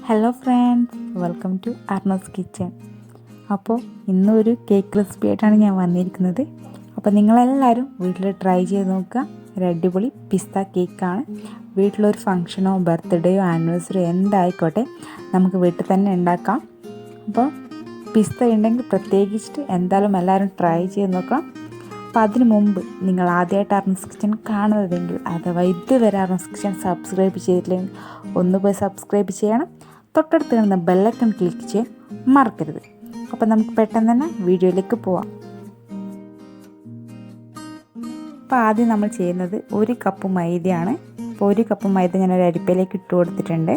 Hello friends, welcome to അർണസ് kitchen. അപ്പോൾ ഇന്നൊരു കേക്ക് റെസിപ്പി ആയിട്ടാണ് ഞാൻ വന്നിരിക്കുന്നത്. അപ്പോൾ നിങ്ങളെല്ലാവരും വീട്ടിൽ ട്രൈ ചെയ്ത് നോക്കുക. ഒരു അടിപൊളി പിസ്ത കേക്കാണ്. വീട്ടിലൊരു ഫംഗ്ഷനോ ബർത്ത്ഡേയോ ആനിവേഴ്സറിയോ എന്തായിക്കോട്ടെ, നമുക്ക് വീട്ടിൽ തന്നെ ഉണ്ടാക്കാം. അപ്പോൾ പിസ്ത ഉണ്ടെങ്കിൽ പ്രത്യേകിച്ചിട്ട് എന്തായാലും എല്ലാവരും ട്രൈ ചെയ്ത് നോക്കാം. അപ്പോൾ അതിന് മുമ്പ് നിങ്ങൾ ആദ്യമായിട്ട് അർണസ് കിച്ചൺ കാണുന്നതെങ്കിൽ അഥവാ ഇതുവരെ അർണസ് കിച്ചൺ സബ്സ്ക്രൈബ് ചെയ്തിട്ടില്ലെങ്കിൽ ഒന്ന് പോയി സബ്സ്ക്രൈബ് ചെയ്യണം. തൊട്ടടുത്ത് കാണുന്ന ബെല്ലൈക്കൺ ക്ലിക്ക് ചെയ്യാൻ മറക്കരുത്. അപ്പോൾ നമുക്ക് പെട്ടെന്ന് തന്നെ വീഡിയോയിലേക്ക് പോവാം. അപ്പോൾ ആദ്യം നമ്മൾ ചെയ്യുന്നത് 1 കപ്പ് മൈദയാണ്. അപ്പോൾ 1 കപ്പ് മൈദ ഞാൻ ഒരു അരിപ്പയിലേക്ക് ഇട്ട് കൊടുത്തിട്ടുണ്ട്.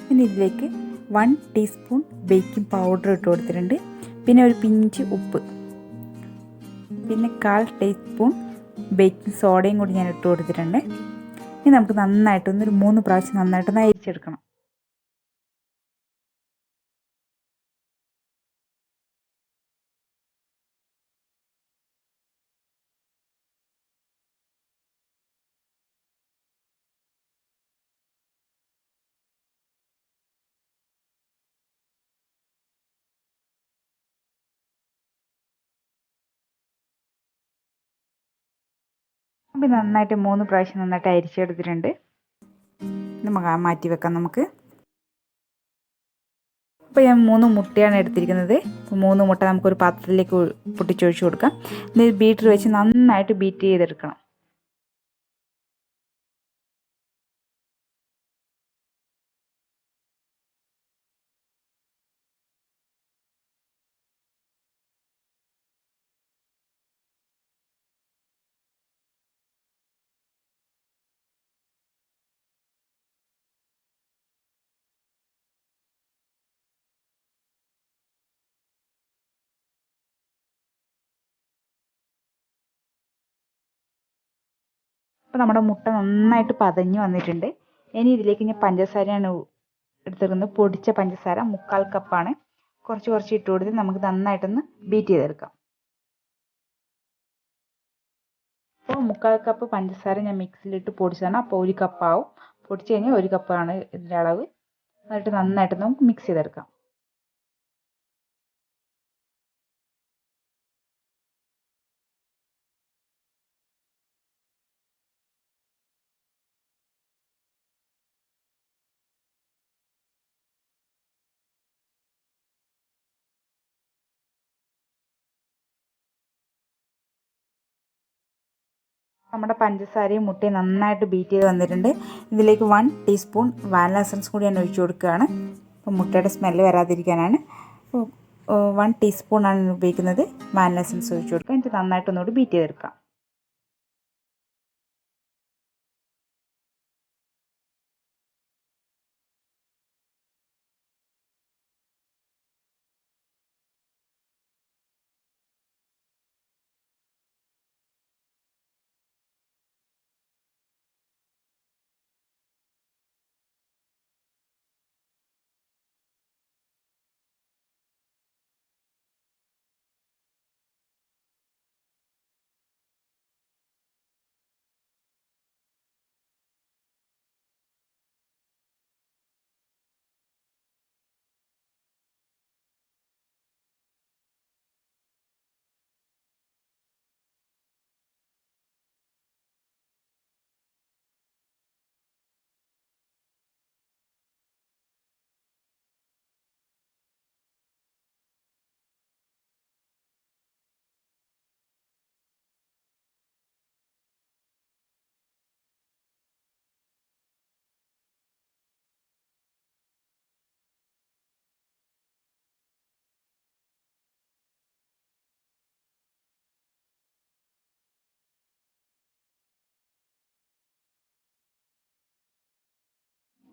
പിന്നെ ഇതിലേക്ക് 1 ടീസ്പൂൺ ബേക്കിംഗ് പൗഡർ ഇട്ട് കൊടുത്തിട്ടുണ്ട്. പിന്നെ ഒരു പിഞ്ച് ഉപ്പ്, പിന്നെ 1/4 ടീസ്പൂൺ ബേക്കിംഗ് സോഡയും കൂടി ഞാൻ ഇട്ട് കൊടുത്തിട്ടുണ്ട്. ഇനി നമുക്ക് നന്നായിട്ടൊന്ന് 3 പ്രാവശ്യം നന്നായിട്ടൊന്ന് അരിച്ചെടുക്കണം. അപ്പോൾ നന്നായിട്ട് 3 പ്രാവശ്യം നന്നായിട്ട് അരിച്ചെടുത്തിട്ടുണ്ട്. നമുക്ക് മാറ്റി വെക്കാം. നമുക്ക് ഇപ്പോൾ ഞാൻ 3 മുട്ടയാണ് എടുത്തിരിക്കുന്നത്. അപ്പോൾ 3 മുട്ട നമുക്കൊരു പാത്രത്തിലേക്ക് പൊട്ടിച്ചൊഴിച്ച് കൊടുക്കാം. ഇത് ബീറ്റർ വെച്ച് നന്നായിട്ട് ബീറ്റ് ചെയ്തെടുക്കണം. അപ്പോൾ നമ്മുടെ മുട്ട നന്നായിട്ട് പതഞ്ഞ് വന്നിട്ടുണ്ട്. ഇനി ഇതിലേക്ക് ഞാൻ പഞ്ചസാരയാണ് എടുത്തിരുന്നത്. പൊടിച്ച പഞ്ചസാര 1/4 കപ്പാണ്. കുറച്ച് ഇട്ട് കൊടുത്ത് നമുക്ക് നന്നായിട്ടൊന്ന് ബീറ്റ് ചെയ്തെടുക്കാം. അപ്പോൾ 1/4 കപ്പ് പഞ്ചസാര ഞാൻ മിക്സിയിലിട്ട് പൊടിച്ചതാണ്. അപ്പോൾ 1 കപ്പാവും. പൊടിച്ച് കഴിഞ്ഞാൽ 1 കപ്പാണ് ഇതിൻ്റെ അളവ്. എന്നിട്ട് നന്നായിട്ട് നമുക്ക് മിക്സ് ചെയ്തെടുക്കാം. നമ്മുടെ പഞ്ചസാരയും മുട്ടയും നന്നായിട്ട് ബീറ്റ് ചെയ്ത് വന്നിട്ടുണ്ട്. ഇതിലേക്ക് 1 ടീസ്പൂൺ വാനില എസൻസ് കൂടി ഞാൻ ഒഴിച്ചു കൊടുക്കുകയാണ്. അപ്പോൾ മുട്ടയുടെ സ്മെല്ല് വരാതിരിക്കാനാണ്. 1 ടീസ്പൂണാണ് ഉപയോഗിക്കുന്നത്. വാനില എസൻസ് ഒഴിച്ചു കൊടുക്കുക. എന്നിട്ട് നന്നായിട്ടൊന്നുകൂടി ബീറ്റ് ചെയ്തെടുക്കാം.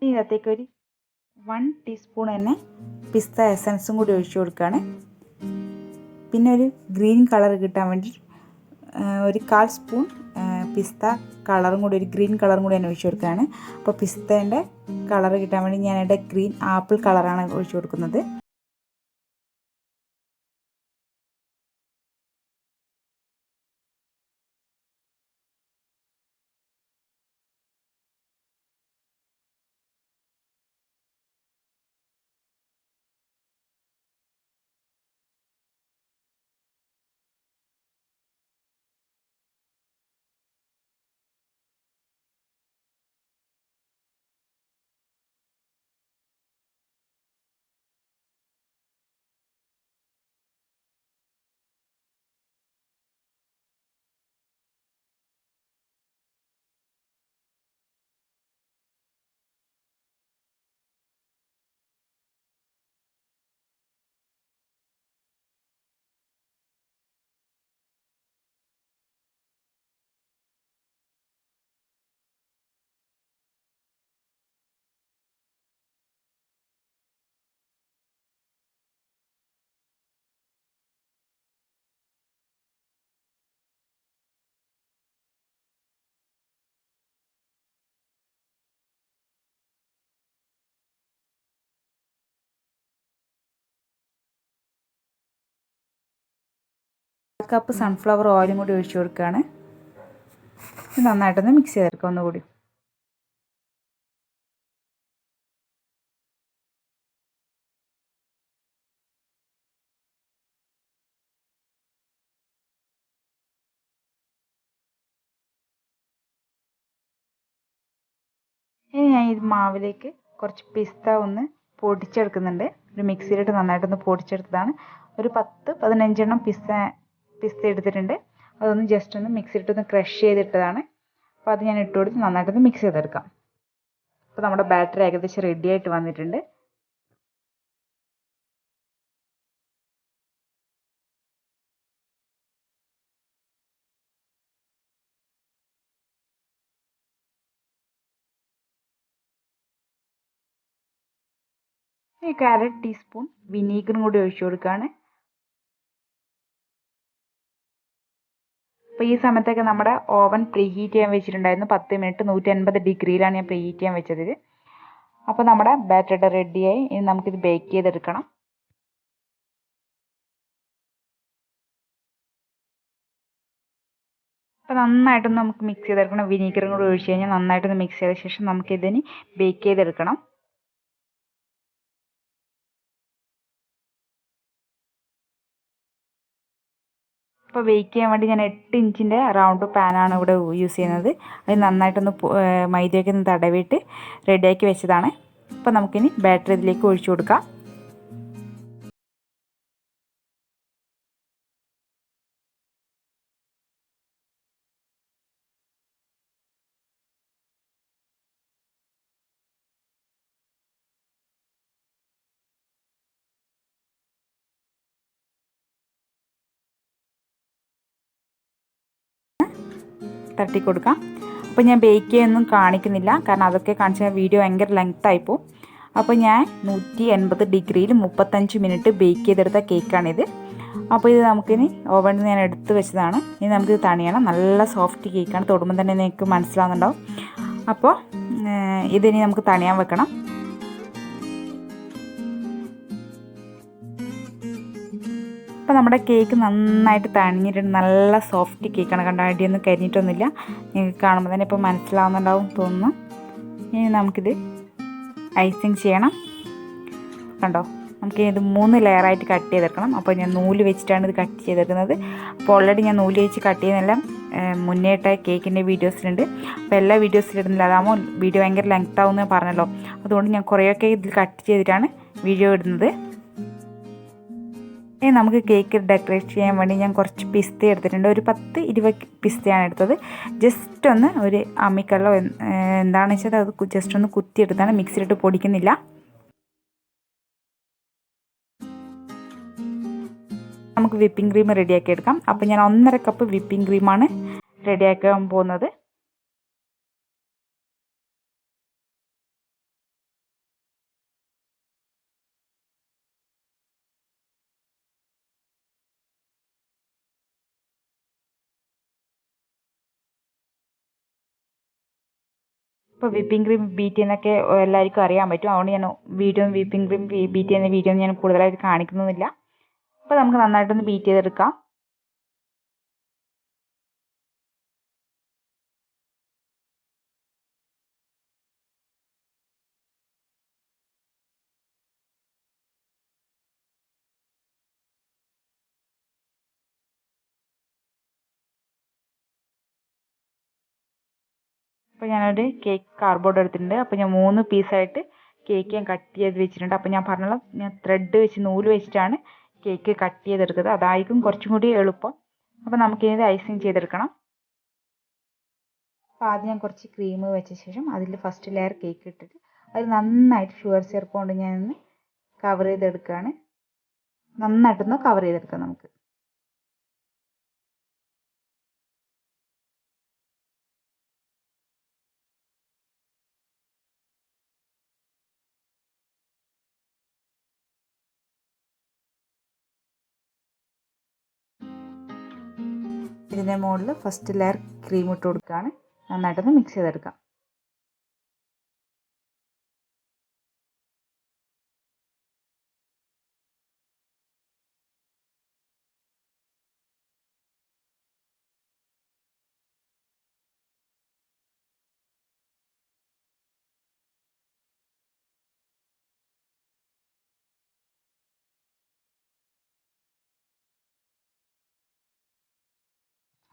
ഇതിനകത്തേക്ക് ഒരു 1 ടീസ്പൂൺ തന്നെ പിസ്ത എസൻസും കൂടി ഒഴിച്ചു കൊടുക്കുകയാണ്. പിന്നെ ഒരു ഗ്രീൻ കളർ കിട്ടാൻ വേണ്ടി ഒരു 1/4 സ്പൂൺ പിസ്ത കളറും കൂടി, ഒരു ഗ്രീൻ കളറും കൂടി ഞാൻ ഒഴിച്ചു കൊടുക്കുകയാണ്. അപ്പോൾ പിസ്തേൻ്റെ കളർ കിട്ടാൻ വേണ്ടി ഞാനിവിടെ ഗ്രീൻ ആപ്പിൾ കളറാണ് ഒഴിച്ചു കൊടുക്കുന്നത്. കപ്പ് സൺഫ്ലവർ ഓയിലും കൂടി ഒഴിച്ചു കൊടുക്കുകയാണ്. നന്നായിട്ടൊന്ന് മിക്സ് ചെയ്തെടുക്കാം ഒന്നുകൂടി. ഇനി ഞാൻ ഈ മാവിലേക്ക് കുറച്ച് പിസ്ത ഒന്ന് പൊടിച്ചെടുക്കുന്നുണ്ട്. ഒരു മിക്സിയിലിട്ട് നന്നായിട്ടൊന്ന് പൊടിച്ചെടുത്തതാണ്. ഒരു 10-15 പിസ്ത എടുത്തിട്ടുണ്ട്. അതൊന്ന് ജസ്റ്റ് ഒന്ന് മിക്സിയിലിട്ടൊന്ന് ക്രഷ് ചെയ്തിട്ടതാണ്. അപ്പോൾ അത് ഞാൻ ഇട്ട് കൊടുത്ത് നന്നായിട്ടൊന്ന് മിക്സ് ചെയ്തെടുക്കാം. അപ്പോൾ നമ്മുടെ ബാറ്ററി ഏകദേശം റെഡി ആയിട്ട് വന്നിട്ടുണ്ട്. ഈ 1/2 ടീസ്പൂൺ വിനീഗറും കൂടി ഒഴിച്ചു കൊടുക്കുകയാണ്. അപ്പോൾ ഈ സമയത്തൊക്കെ നമ്മുടെ ഓവൻ പ്രീ ഹീറ്റ് ചെയ്യാൻ വെച്ചിട്ടുണ്ടായിരുന്നു. 10 മിനിറ്റ് 180 ഡിഗ്രിയിലാണ് ഞാൻ പ്രീ ഹീറ്റ് ചെയ്യാൻ വെച്ചത്. അപ്പോൾ നമ്മുടെ ബാറ്ററി റെഡിയായി. ഇനി നമുക്കിത് ബേക്ക് ചെയ്തെടുക്കണം. അപ്പോൾ നന്നായിട്ടൊന്ന് നമുക്ക് മിക്സ് ചെയ്തെടുക്കണം. വിനീഗറും കൂടി ഒഴിച്ച് കഴിഞ്ഞാൽ നന്നായിട്ടൊന്ന് മിക്സ് ചെയ്ത ശേഷം നമുക്കിതിന് ബേക്ക് ചെയ്തെടുക്കണം. അപ്പോൾ ബേക്ക് ചെയ്യാൻ വേണ്ടി ഞാൻ 8 ഇഞ്ചിൻ്റെ റൗണ്ട് പാനാണ് ഇവിടെ യൂസ് ചെയ്യുന്നത്. അത് നന്നായിട്ടൊന്ന് മൈദയൊക്കെ ഒന്ന് തടവിയിട്ട് റെഡിയാക്കി വെച്ചതാണ്. അപ്പോൾ നമുക്കിനി ബാറ്ററി ഇതിലേക്ക് ഒഴിച്ചു കൊടുക്കാം. തട്ടി കൊടുക്കാം. അപ്പോൾ ഞാൻ ബേക്ക് ചെയ്യാനൊന്നും കാണിക്കുന്നില്ല, കാരണം അതൊക്കെ കാണിച്ചാൽ വീഡിയോ ഭയങ്കര ലെങ്ത് ആയിപ്പോവും. അപ്പോൾ ഞാൻ 180 ഡിഗ്രിയിൽ 35 മിനിറ്റ് ബേക്ക് ചെയ്തെടുത്ത കേക്കാണിത്. അപ്പോൾ ഇത് നമുക്കിനി ഓവനിൽ നിന്ന് ഞാൻ എടുത്ത് വെച്ചതാണ്. ഇനി നമുക്കിത് തണിയണം. നല്ല സോഫ്റ്റ് കേക്കാണ്. തൊടുമ്പോൾ തന്നെ നിങ്ങൾക്ക് മനസ്സിലാവുന്നുണ്ടാവും. അപ്പോൾ ഇതിനി നമുക്ക് തണിയാൻ വെക്കണം. അപ്പോൾ നമ്മുടെ കേക്ക് നന്നായിട്ട് തണിഞ്ഞിട്ടുണ്ട്. നല്ല സോഫ്റ്റ് കേക്കാണ്. കണ്ടോ, അടിയൊന്നും കരിഞ്ഞിട്ടൊന്നുമില്ല. നിങ്ങൾക്ക് കാണുമ്പോൾ തന്നെ ഇപ്പോൾ മനസ്സിലാവുന്നുണ്ടാവും തോന്നുന്നു. ഇനി നമുക്കിത് ഐസിങ് ചെയ്യണം. കണ്ടോ, നമുക്ക് ഇത് 3 ലെയറായിട്ട് കട്ട് ചെയ്തെടുക്കണം. അപ്പോൾ ഞാൻ നൂല് വെച്ചിട്ടാണ് ഇത് കട്ട് ചെയ്തെടുക്കുന്നത്. അപ്പോൾ ഓൾറെഡി ഞാൻ നൂല് വെച്ച് കട്ട് ചെയ്യുന്നതെല്ലാം മുന്നേട്ട കേക്കിൻ്റെ വീഡിയോസിലുണ്ട്. അപ്പോൾ എല്ലാ വീഡിയോസിലിടുന്നില്ല. അതാകുമ്പോൾ വീഡിയോ ഭയങ്കര ലെങ്ത് ആവുമെന്ന് പറഞ്ഞല്ലോ. അതുകൊണ്ട് ഞാൻ കുറേയൊക്കെ ഇതിൽ കട്ട് ചെയ്തിട്ടാണ് വീഡിയോ ഇടുന്നത്. ഇനി നമുക്ക് കേക്ക് ഡെക്കറേറ്റ് ചെയ്യാൻ വേണ്ടി ഞാൻ കുറച്ച് പിസ്ത എടുത്തിട്ടുണ്ട്. ഒരു 10-20 പിസ്തയാണ് എടുത്തത്. ജസ്റ്റ് ഒന്ന് ഒരു അമ്മിക്കല്ലോ എന്താണെന്ന് വെച്ചാൽ അത് ജസ്റ്റ് ഒന്ന് കുത്തിയെടുത്താണ്. മിക്സിയിലിട്ട് പൊടിക്കുന്നില്ല. നമുക്ക് വിപ്പിംഗ് ക്രീം റെഡിയാക്കി എടുക്കാം. അപ്പോൾ ഞാൻ 1.5 കപ്പ് വിപ്പിംഗ് ക്രീമാണ് റെഡിയാക്കാൻ പോകുന്നത്. ഇപ്പോൾ വിപ്പിംഗ് ക്രീം ബീറ്റ് ചെയ്യുന്നതൊക്കെ എല്ലാവർക്കും അറിയാൻ പറ്റും. അതുകൊണ്ട് ഞാൻ വിപ്പിംഗ് ക്രീം ബീറ്റ് ചെയ്യുന്ന വീഡിയോ ഞാൻ കൂടുതലായിട്ട് കാണിക്കുന്നൊന്നുമില്ല. അപ്പോൾ നമുക്ക് നന്നായിട്ടൊന്ന് ബീറ്റ് ചെയ്തെടുക്കാം. അപ്പോൾ ഞാനൊരു കേക്ക് കാർഡ്ബോർഡ് എടുത്തിട്ടുണ്ട്. അപ്പോൾ ഞാൻ 3 പീസായിട്ട് കേക്ക് ഞാൻ കട്ട് ചെയ്ത് വെച്ചിട്ടുണ്ട്. അപ്പോൾ ഞാൻ പറഞ്ഞല്ലോ, ഞാൻ ത്രെഡ് വെച്ച് നൂല് വെച്ചിട്ടാണ് കേക്ക് കട്ട് ചെയ്തെടുക്കുന്നത്. അതായിരിക്കും കുറച്ചും കൂടി എളുപ്പം. അപ്പോൾ നമുക്കിത് ഐസിങ് ചെയ്തെടുക്കണം. അപ്പോൾ ആദ്യം ഞാൻ കുറച്ച് ക്രീം വെച്ച ശേഷം അതിൽ ഫസ്റ്റ് ലെയർ കേക്ക് ഇട്ടിട്ട് അത് നന്നായിട്ട് ഷുഗർ സിറപ്പ് കൊണ്ട് ഞാനൊന്ന് കവർ ചെയ്തെടുക്കുകയാണ്. നന്നായിട്ടൊന്ന് കവർ ചെയ്തെടുക്കാം നമുക്ക്. ഇതിൻ്റെ മുകളിൽ ഫസ്റ്റ് ലെയർ ക്രീം ഇട്ട് കൊടുക്കുകയാണ്. നന്നായിട്ടൊന്ന് മിക്സ് ചെയ്തെടുക്കാം.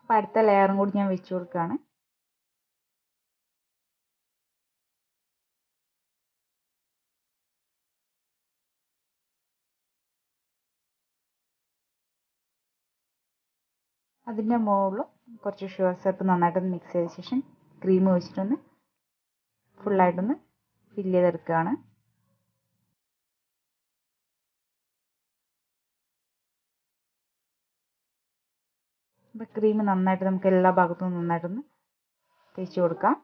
അപ്പോൾ അടുത്ത ലെയറും കൂടി ഞാൻ വെച്ച് കൊടുക്കുകയാണ്. അതിൻ്റെ മുകളിലും കുറച്ച് ഷുഗർ സിറപ്പ് നന്നായിട്ടൊന്ന് മിക്സ് ചെയ്ത ശേഷം ക്രീം ഒഴിച്ചിട്ടൊന്ന് ഫുള്ളായിട്ടൊന്ന് ഫില്ല് ചെയ്തെടുക്കുകയാണ്. അപ്പോൾ ക്രീം നന്നായിട്ട് നമുക്ക് എല്ലാ ഭാഗത്തും നന്നായിട്ടൊന്ന് തേച്ച് കൊടുക്കാം.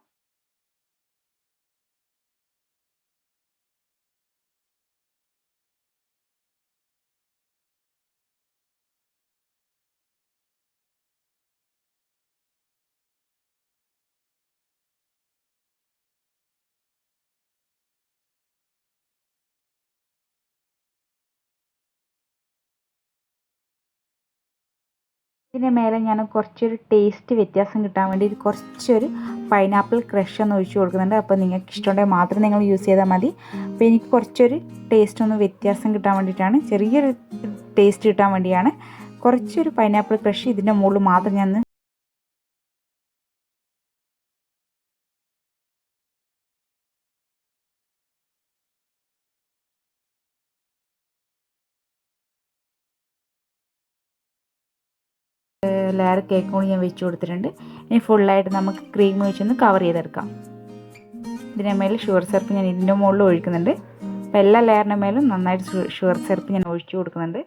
ഇതിന് മേലെ ഞാൻ കുറച്ചൊരു ടേസ്റ്റ് വ്യത്യാസം കിട്ടാൻ വേണ്ടി കുറച്ചൊരു പൈനാപ്പിൾ ക്രഷ് ഒന്ന് ഒഴിച്ച് കൊടുക്കുന്നുണ്ട്. അപ്പോൾ നിങ്ങൾക്ക് ഇഷ്ടമുണ്ടെങ്കിൽ മാത്രം നിങ്ങൾ യൂസ് ചെയ്താൽ മതി. അപ്പോൾ എനിക്ക് കുറച്ചൊരു ടേസ്റ്റ് ഒന്ന് വ്യത്യാസം കിട്ടാൻ വേണ്ടിയിട്ടാണ്, ചെറിയൊരു ടേസ്റ്റ് കിട്ടാൻ വേണ്ടിയാണ് കുറച്ചൊരു പൈനാപ്പിൾ ക്രഷ് ഇതിൻ്റെ മുകളിൽ മാത്രം ഞാൻ ലെയർ കേക്ക് കൂടി ഞാൻ വെച്ച് കൊടുത്തിട്ടുണ്ട്. ഇനി ഫുള്ളായിട്ട് നമുക്ക് ക്രീം വെച്ചൊന്ന് കവർ ചെയ്തെടുക്കാം. ഇതിൻ്റെ മേലെ ഷുഗർ സിറപ്പ് ഞാൻ ഇതിൻ്റെ മുകളിൽ ഒഴിക്കുന്നുണ്ട്. അപ്പോൾ എല്ലാ ലെയറിൻ്റെ മേലും നന്നായിട്ട് ഷുഗർ സിറപ്പ് ഞാൻ ഒഴിച്ചു കൊടുക്കുന്നുണ്ട്.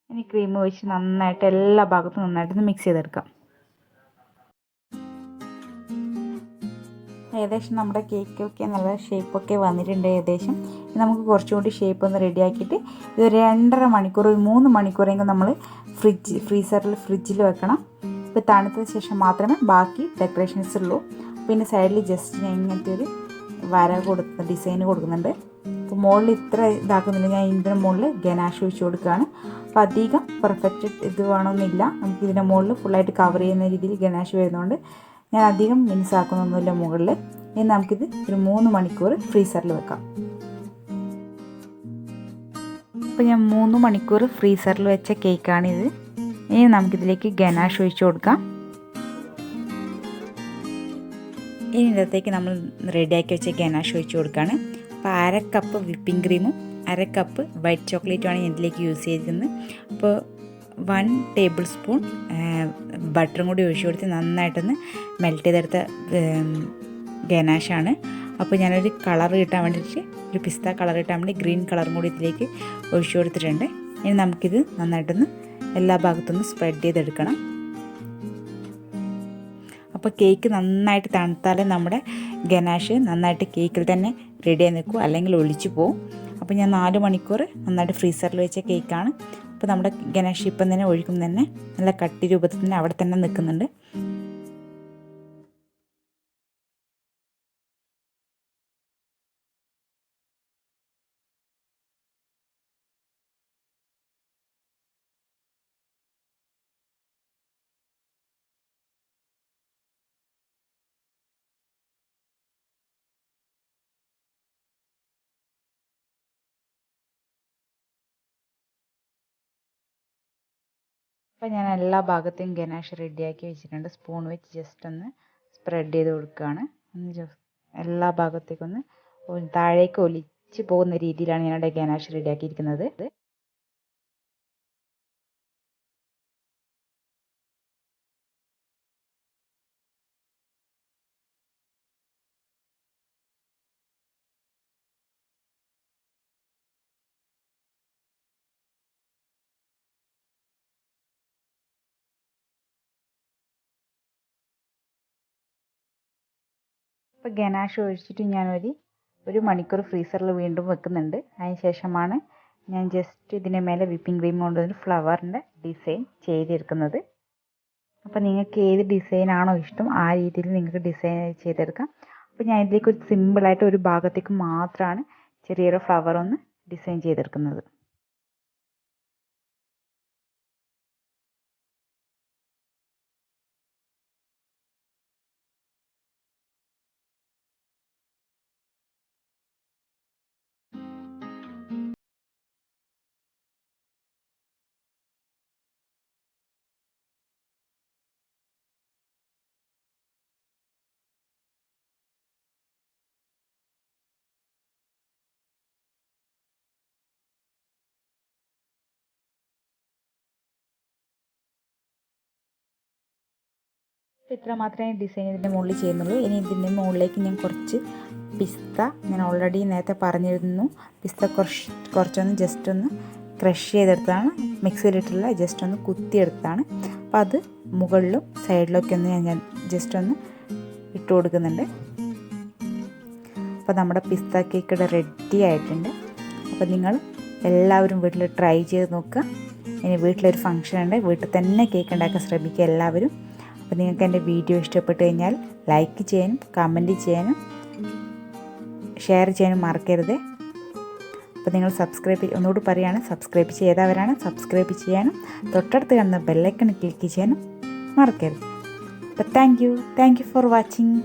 ഇനി ക്രീം ഒഴിച്ച് നന്നായിട്ട് എല്ലാ ഭാഗത്തും നന്നായിട്ടൊന്ന് മിക്സ് ചെയ്തെടുക്കാം. ഏകദേശം നമ്മുടെ കേക്കൊക്കെ നല്ല ഷേപ്പൊക്കെ വന്നിട്ടുണ്ട്. ഏകദേശം നമുക്ക് കുറച്ചുകൂടി ഷേപ്പ് ഒന്ന് റെഡിയാക്കിയിട്ട് ഇതൊരു 2.5 മണിക്കൂർ, 3 മണിക്കൂറെങ്കിലും നമ്മൾ ഫ്രിഡ്ജിൽ വെക്കണം. ഇപ്പോൾ തണുത്തതിന് ശേഷം മാത്രമേ ബാക്കി ഡെക്കറേഷൻസ് ഉള്ളൂ. പിന്നെ സൈഡിൽ ജസ്റ്റ് ഞാൻ ഇങ്ങനത്തെ ഒരു ഡിസൈൻ കൊടുക്കുന്നുണ്ട്. അപ്പോൾ മുകളിൽ ഇത്ര ഇതാക്കുന്നില്ല, ഞാൻ ഇതിൻ്റെ മുകളിൽ ഗനാഷ് ഒഴിച്ച് കൊടുക്കുകയാണ്. അപ്പോൾ അധികം പെർഫെക്റ്റ് ഇത് വേണമെന്നില്ല, നമുക്ക് ഇതിൻ്റെ മുകളിൽ ഫുള്ളായിട്ട് കവർ ചെയ്യുന്ന രീതിയിൽ ഗനാഷ് വരുന്നതുകൊണ്ട് ഞാൻ അധികം മിനുസാക്കുന്നൊന്നുമില്ല മുകളിൽ. ഇനി നമുക്കിത് ഒരു 3 മണിക്കൂർ ഫ്രീസറിൽ വെക്കാം. അപ്പോൾ ഞാൻ 3 മണിക്കൂർ ഫ്രീസറിൽ വെച്ച കേക്കാണിത്. ഇനി നമുക്കിതിലേക്ക് ഗനാഷ് ഒഴിച്ച് കൊടുക്കാം. ഇനി ഇതിനകത്തേക്ക് നമ്മൾ റെഡിയാക്കി വെച്ച ഗനാഷ് ഒഴിച്ച് കൊടുക്കുകയാണ്. അപ്പോൾ 1/2 കപ്പ് വിപ്പിംഗ് ക്രീമും 1/2 കപ്പ് വൈറ്റ് ചോക്ലേറ്റുമാണ് ഞാൻ ഇതിലേക്ക് യൂസ് ചെയ്തിരിക്കുന്നത്. അപ്പോൾ 1 ടേബിൾ സ്പൂൺ ബട്ടറും കൂടി ഒഴിച്ച് കൊടുത്ത് നന്നായിട്ടൊന്ന് മെൽറ്റ് ചെയ്തെടുത്ത ഗനാഷാണ്. അപ്പോൾ ഞാനൊരു കളർ കിട്ടാൻ വേണ്ടിയിട്ട്, ഒരു പിസ്ത കളർ കിട്ടാൻ വേണ്ടി ഗ്രീൻ കളറും കൂടി ഇതിലേക്ക് ഒഴിച്ച് കൊടുത്തിട്ടുണ്ട്. ഇനി നമുക്കിത് നന്നായിട്ടൊന്ന് എല്ലാ ഭാഗത്തുനിന്ന് സ്പ്രെഡ് ചെയ്തെടുക്കണം. അപ്പോൾ കേക്ക് നന്നായിട്ട് തണുത്താലേ നമ്മുടെ ഗനാഷ് നന്നായിട്ട് കേക്കിൽ തന്നെ റെഡിയായി നിൽക്കും, അല്ലെങ്കിൽ ഒലിച്ചു പോവും. അപ്പോൾ ഞാൻ 4 മണിക്കൂർ നന്നായിട്ട് ഫ്രീസറിൽ വെച്ച കേക്കാണ്. അപ്പോൾ നമ്മുടെ ഗനാഷ് ഇപ്പം തന്നെ ഒഴിക്കുമ്പോൾ തന്നെ നല്ല കട്ടി രൂപത്തിൽ തന്നെ അവിടെ തന്നെ നിൽക്കുന്നുണ്ട്. അപ്പോൾ ഞാൻ എല്ലാ ഭാഗത്തെയും ഗനാഷ് റെഡിയാക്കി വെച്ചിട്ടുണ്ട്. സ്പൂൺ വെച്ച് ജസ്റ്റ് ഒന്ന് സ്പ്രെഡ് ചെയ്ത് കൊടുക്കുകയാണ്. എല്ലാ ഭാഗത്തേക്കൊന്ന് താഴേക്ക് ഒലിച്ച് പോകുന്ന രീതിയിലാണ് ഞാനിവിടെ ഗനാഷ് റെഡിയാക്കിയിരിക്കുന്നത്. അപ്പോൾ ഗനാഷ് ഒഴിച്ചിട്ട് ഒരു മണിക്കൂർ ഫ്രീസറിൽ വീണ്ടും വെക്കുന്നുണ്ട്. അതിന് ശേഷമാണ് ഞാൻ ജസ്റ്റ് ഇതിൻ്റെ മേലെ വിപ്പിംഗ് ക്രീം കൊണ്ടൊരു ഫ്ലവറിൻ്റെ ഡിസൈൻ ചെയ്തെടുക്കുന്നത്. അപ്പോൾ നിങ്ങൾക്ക് ഏത് ഡിസൈനാണോ ഇഷ്ടം ആ രീതിയിൽ നിങ്ങൾക്ക് ഡിസൈൻ ചെയ്തെടുക്കാം. അപ്പോൾ ഞാൻ ഇതിലേക്ക് സിമ്പിളായിട്ട് ഒരു ഭാഗത്തേക്ക് മാത്രമാണ് ചെറിയൊരു ഫ്ലവർ ഒന്ന് ഡിസൈൻ ചെയ്തെടുക്കുന്നത്. അപ്പോൾ ഇത്ര മാത്രമേ ഡിസൈൻ ഇതിൻ്റെ മുകളിൽ ചെയ്യുന്നുള്ളൂ. ഇനി ഇതിൻ്റെ മുകളിലേക്ക് ഞാൻ കുറച്ച് പിസ്ത, ഞാൻ ഓൾറെഡി നേരത്തെ പറഞ്ഞിരുന്നു, പിസ്ത കുറച്ചൊന്ന് ജസ്റ്റ് ഒന്ന് ക്രഷ് ചെയ്തെടുത്താണ്, മിക്സിയിലിട്ടുള്ള ജസ്റ്റ് ഒന്ന് കുത്തിയെടുത്താണ്. അപ്പോൾ അത് മുകളിലും സൈഡിലൊക്കെ ഒന്ന് ഞാൻ ജസ്റ്റ് ഒന്ന് ഇട്ട് കൊടുക്കുന്നുണ്ട്. അപ്പോൾ നമ്മുടെ പിസ്ത കേക്ക് ഇവിടെ റെഡി ആയിട്ടുണ്ട്. അപ്പോൾ നിങ്ങൾ എല്ലാവരും വീട്ടിൽ ട്രൈ ചെയ്ത് നോക്കുക. ഇനി വീട്ടിലൊരു ഫംഗ്ഷൻ ഉണ്ട്, വീട്ടിൽ തന്നെ കേക്ക് ഉണ്ടാക്കാൻ ശ്രമിക്കുക എല്ലാവരും. അപ്പോൾ നിങ്ങൾക്ക് എൻ്റെ വീഡിയോ ഇഷ്ടപ്പെട്ട് കഴിഞ്ഞാൽ ലൈക്ക് ചെയ്യാനും കമൻറ്റ് ചെയ്യാനും ഷെയർ ചെയ്യാനും മറക്കരുത്. അപ്പോൾ നിങ്ങൾ ഒന്നുകൂടി പറയുകയാണ്, സബ്സ്ക്രൈബ് ചെയ്തവരാണ് സബ്സ്ക്രൈബ് ചെയ്യാനും തൊട്ടടുത്ത് കാണുന്ന ബെല്ലൈക്കൺ ക്ലിക്ക് ചെയ്യാനും മറക്കരുത്. അപ്പോൾ താങ്ക് യു ഫോർ വാച്ചിങ്.